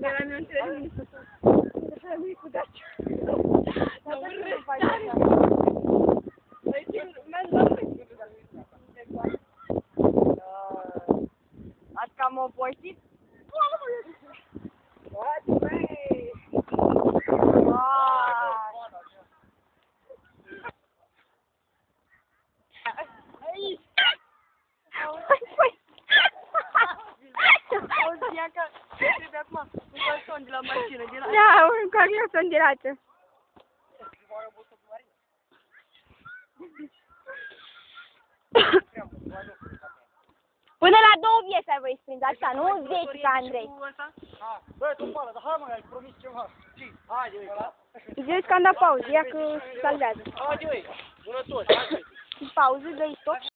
De la mine înțeleg nimic. De la mine cu Dacia. Dar nu faci așa. Mi-ați dat ați cam oposit? What, băi? Aici! Auzi, Bianca, trebuie acum un calson de la mașină, de la... Da, un calson de lață. Până la 2 vieți ai voi sprins, așa, nu 10 ca Andrei. Bă, tu pală, dar hai mă, ai promis ceva. Haide, uite. Zici că am dat pauză, ia că salvează. Haide, uite, bunători, haide. Pauză, dă-i stop.